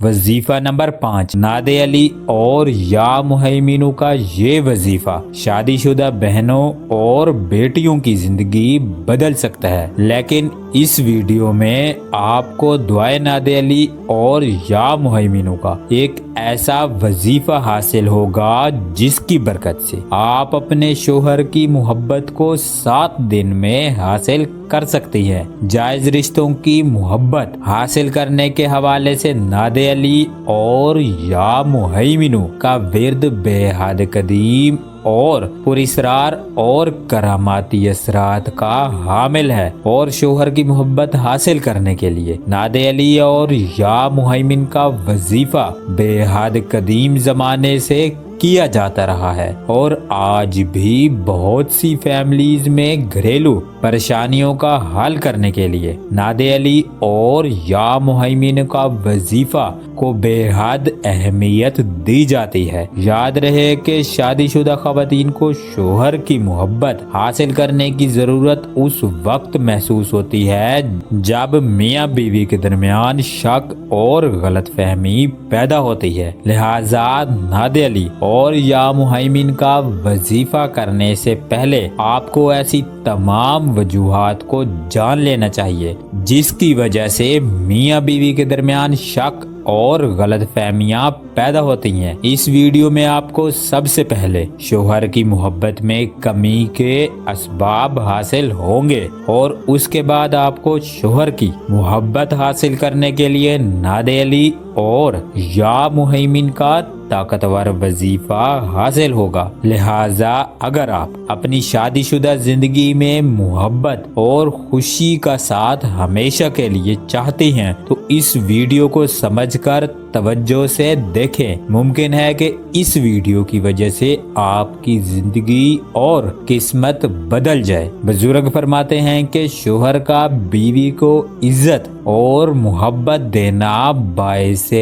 وظیفہ نمبر 5، نادے علی اور یا مہیمینو کا یہ وظیفہ شادی شدہ بہنوں اور بیٹیوں کی زندگی بدل سکتا ہے، لیکن اس ویڈیو میں آپ کو دعائے نادے علی اور یا مہیمینو کا ایک ایسا وظیفہ حاصل ہوگا جس کی برکت سے آپ اپنے شوہر کی محبت کو 7 دن میں حاصل کر سکتی ہیں۔ جائز رشتوں کی محبت حاصل کرنے کے حوالے سے نادے علی اور یا مہیمینو کا ورد بے حد قدیم اور پراسرار اور کراماتی اثرات کا حامل ہے، اور شوہر کی محبت حاصل کرنے کے لیے نادے علی اور یا مہیمن کا وظیفہ بے حد قدیم زمانے سے کیا جاتا رہا ہے، اور آج بھی بہت سی فیملیز میں گھریلو پریشانیوں کا حل کرنے کے لیے نادے علی اور یا مہیمن کا وظیفہ کو بے حد اہمیت دی جاتی ہے۔ یاد رہے کہ شادی شدہ خواتین کو شوہر کی محبت حاصل کرنے کی ضرورت اس وقت محسوس ہوتی ہے جب میاں بیوی کے درمیان شک اور غلط فہمی پیدا ہوتی ہے، لہذا نادے علی اور یا مہیمن کا وظیفہ کرنے سے پہلے آپ کو ایسی تمام وجوہات کو جان لینا چاہیے جس کی وجہ سے میاں بیوی کے درمیان شک اور غلط فہمیاں پیدا ہوتی ہیں۔ اس ویڈیو میں آپ کو سب سے پہلے شوہر کی محبت میں کمی کے اسباب حاصل ہوں گے، اور اس کے بعد آپ کو شوہر کی محبت حاصل کرنے کے لیے نادے علی اور یا مہیمن کا طاقتور وظیفہ حاصل ہوگا۔ لہٰذا اگر آپ اپنی شادی شدہ زندگی میں محبت اور خوشی کا ساتھ ہمیشہ کے لیے چاہتے ہیں تو اس ویڈیو کو سمجھ کر توجہ سے دیکھیں۔ ممکن ہے کہ اس ویڈیو کی وجہ سے آپ کی زندگی اور قسمت بدل جائے۔ بزرگ فرماتے ہیں کہ شوہر کا بیوی کو عزت اور محبت دینا باعث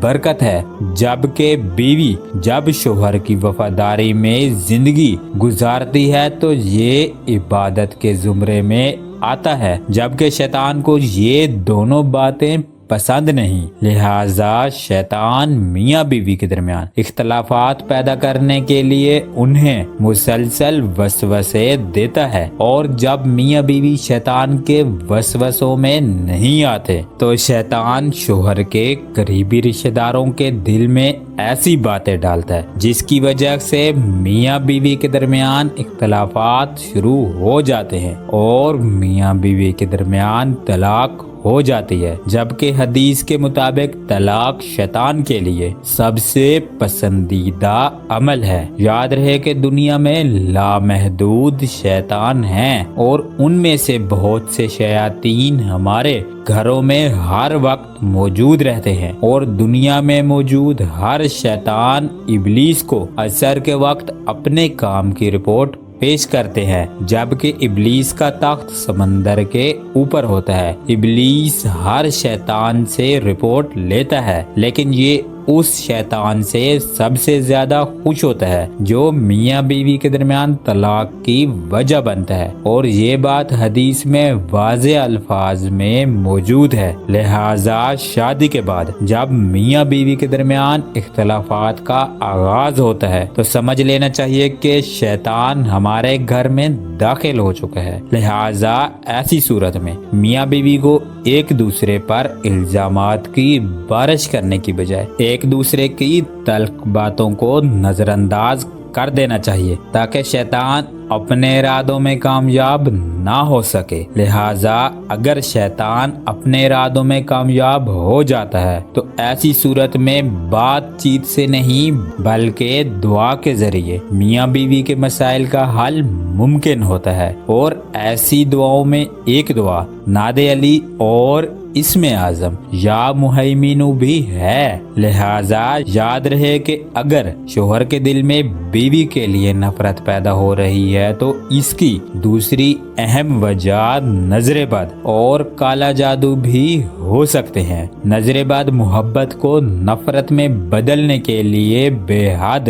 برکت ہے، جبکہ بیوی جب شوہر کی وفاداری میں زندگی گزارتی ہے تو یہ عبادت کے زمرے میں آتا ہے، جبکہ شیطان کو یہ دونوں باتیں پسند نہیں۔ لہٰذا شیطان میاں بیوی کے درمیان اختلافات پیدا کرنے کے لیے انہیں مسلسل وسوسے دیتا ہے، اور جب میاں بیوی شیطان کے وسوسوں میں نہیں آتے تو شیطان شوہر کے قریبی رشتہ داروں کے دل میں ایسی باتیں ڈالتا ہے جس کی وجہ سے میاں بیوی کے درمیان اختلافات شروع ہو جاتے ہیں اور میاں بیوی کے درمیان طلاق ہو جاتی ہے، جبکہ حدیث کے مطابق طلاق شیطان کے لیے سب سے پسندیدہ عمل ہے۔ یاد رہے کہ دنیا میں لامحدود شیطان ہیں، اور ان میں سے بہت سے شیاطین ہمارے گھروں میں ہر وقت موجود رہتے ہیں، اور دنیا میں موجود ہر شیطان ابلیس کو عصر کے وقت اپنے کام کی رپورٹ پیش کرتے ہیں، جبکہ ابلیس کا تخت سمندر کے اوپر ہوتا ہے۔ ابلیس ہر شیطان سے رپورٹ لیتا ہے، لیکن یہ اس شیطان سے سب سے زیادہ خوش ہوتا ہے جو میاں بیوی کے درمیان طلاق کی وجہ بنتا ہے، اور یہ بات حدیث میں واضح الفاظ میں موجود ہے۔ لہٰذا شادی کے بعد جب میاں بیوی کے درمیان اختلافات کا آغاز ہوتا ہے تو سمجھ لینا چاہیے کہ شیطان ہمارے گھر میں داخل ہو چکا ہے۔ لہٰذا ایسی صورت میں میاں بیوی کو ایک دوسرے پر الزامات کی بارش کرنے کی بجائے ایک دوسرے کی تلخ باتوں کو نظر انداز کر دینا چاہیے تاکہ شیطان اپنے ارادوں میں کامیاب نہ ہو سکے۔ لہٰذا اگر شیطان اپنے ارادوں میں کامیاب ہو جاتا ہے تو ایسی صورت میں بات چیت سے نہیں بلکہ دعا کے ذریعے میاں بیوی کے مسائل کا حل ممکن ہوتا ہے، اور ایسی دعاؤں میں ایک دعا نادے علی اور اسم اعظم یا مہیمینو بھی ہے۔ لہٰذا یاد رہے کہ اگر شوہر کے دل میں بیوی کے لیے نفرت پیدا ہو رہی ہے تو اس کی دوسری اہم وجہ نظر بد اور کالا جادو بھی ہو سکتے ہیں۔ نظر بد محبت کو نفرت میں بدلنے کے لیے بے حد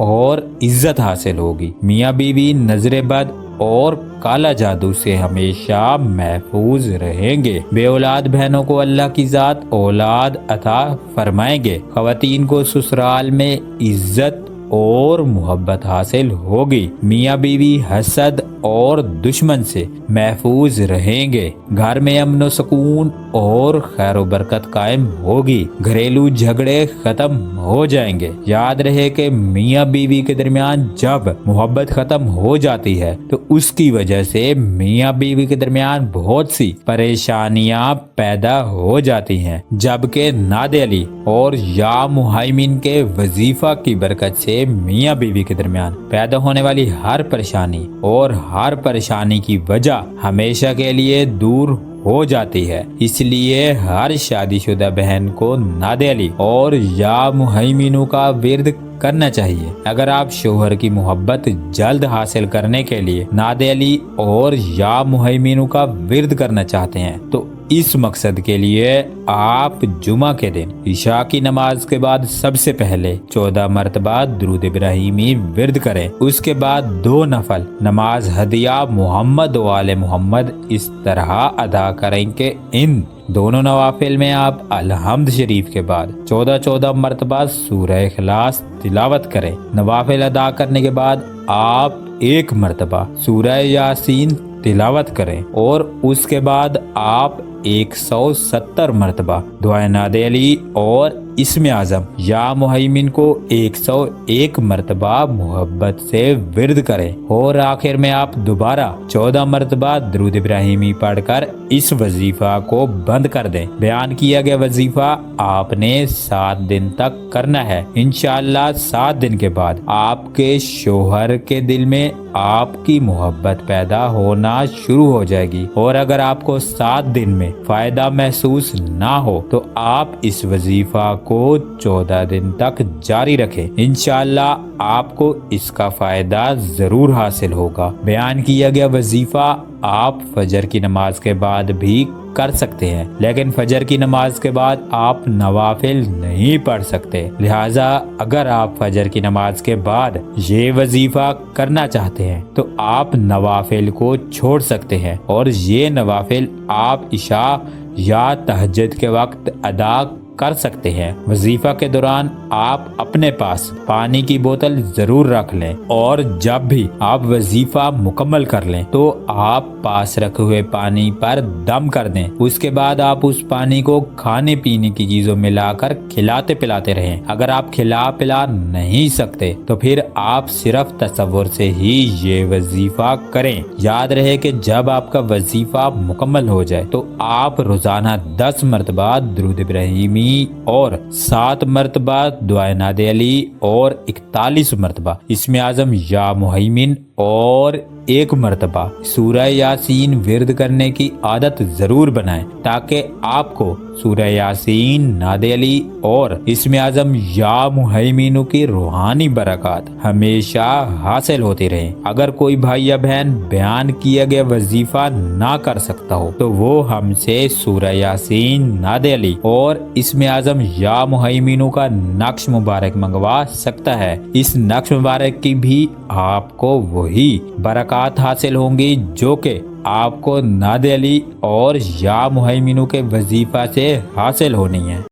اور عزت حاصل ہوگی۔ میاں بیوی نظر بد اور کالا جادو سے ہمیشہ محفوظ رہیں گے۔ بے اولاد بہنوں کو اللہ کی ذات اولاد عطا فرمائیں گے۔ خواتین کو سسرال میں عزت اور محبت حاصل ہوگی۔ میاں بیوی حسد اور دشمن سے محفوظ رہیں گے۔ گھر میں امن و سکون اور خیر و برکت قائم ہوگی۔ گھریلو جھگڑے ختم ہو جائیں گے۔ یاد رہے کہ میاں بیوی کے درمیان جب محبت ختم ہو جاتی ہے تو اس کی وجہ سے میاں بیوی کے درمیان بہت سی پریشانیاں پیدا ہو جاتی ہیں، جبکہ ناد علی اور یا مہیمن کے وظیفہ کی برکت سے میاں بیوی کے درمیان پیدا ہونے والی ہر پریشانی اور ہر پریشانی کی وجہ ہمیشہ کے لیے دور ہو جاتی ہے۔ اس لیے ہر شادی شدہ بہن کو ناد علی اور یا مہیمنوں کا ورد کرنا چاہیے۔ اگر آپ شوہر کی محبت جلد حاصل کرنے کے لیے ناد علی اور یا مہیمنوں کا ورد کرنا چاہتے ہیں تو اس مقصد کے لیے آپ جمعہ کے دن عشاء کی نماز کے بعد سب سے پہلے 14 مرتبہ درود ابراہیمی ورد کریں۔ اس کے بعد 2 نفل نماز ہدیہ محمد و آل محمد اس طرح ادا کریں کہ ان دونوں نوافل میں آپ الحمد شریف کے بعد 14 مرتبہ سورہ اخلاص تلاوت کریں۔ نوافل ادا کرنے کے بعد آپ 1 مرتبہ سورہ یاسین تلاوت کریں اور اس کے بعد آپ 170 مرتبہ دعائے ناد علی اور اسم اعظم یا مہیمن کو 101 مرتبہ محبت سے ورد کریں اور آخر میں آپ دوبارہ 14 مرتبہ درود ابراہیمی پڑھ کر اس وظیفہ کو بند کر دیں۔ بیان کیا گیا وظیفہ آپ نے 7 دن تک کرنا ہے۔ انشاءاللہ 7 دن کے بعد آپ کے شوہر کے دل میں آپ کی محبت پیدا ہونا شروع ہو جائے گی، اور اگر آپ کو 7 دن میں فائدہ محسوس نہ ہو تو آپ اس وظیفہ کو 14 دن تک جاری رکھیں۔ انشاءاللہ آپ کو اس کا فائدہ ضرور حاصل ہوگا۔ بیان کیا گیا وظیفہ آپ فجر کی نماز کے بعد بھی کر سکتے ہیں، لیکن فجر کی نماز کے بعد آپ نوافل نہیں پڑھ سکتے، لہٰذا اگر آپ فجر کی نماز کے بعد یہ وظیفہ کرنا چاہتے ہیں تو آپ نوافل کو چھوڑ سکتے ہیں، اور یہ نوافل آپ عشاء یا تہجد کے وقت ادا کر سکتے ہیں۔ وظیفہ کے دوران آپ اپنے پاس پانی کی بوتل ضرور رکھ لیں، اور جب بھی آپ وظیفہ مکمل کر لیں تو آپ پاس رکھے ہوئے پانی پر دم کر دیں۔ اس کے بعد آپ اس پانی کو کھانے پینے کی چیزوں میں لا کر کھلاتے پلاتے رہیں۔ اگر آپ کھلا پلا نہیں سکتے تو پھر آپ صرف تصور سے ہی یہ وظیفہ کریں۔ یاد رہے کہ جب آپ کا وظیفہ مکمل ہو جائے تو آپ روزانہ 10 مرتبہ درود ابراہیمی اور 7 مرتبہ دعائے ناد علی اور 41 مرتبہ اسم اعظم یا مہیمن اور 1 مرتبہ سورہ یاسین ورد کرنے کی عادت ضرور بنائیں، تاکہ آپ کو سورہ یاسین، ناد علی اور اسم اعظم یا مہیمنوں کی روحانی برکات ہمیشہ حاصل ہوتی رہیں۔ اگر کوئی بھائی یا بہن بیان کیا گیا وظیفہ نہ کر سکتا ہو تو وہ ہم سے سورہ یاسین، ناد علی اور اسم اعظم یا مہیمنوں کا نقش مبارک منگوا سکتا ہے۔ اس نقش مبارک کی بھی آپ کو وہی برکات حاصل ہوں گی جو کہ آپ کو ناد علی اور یا مہیمنوں کے وظیفہ سے حاصل ہونی ہے۔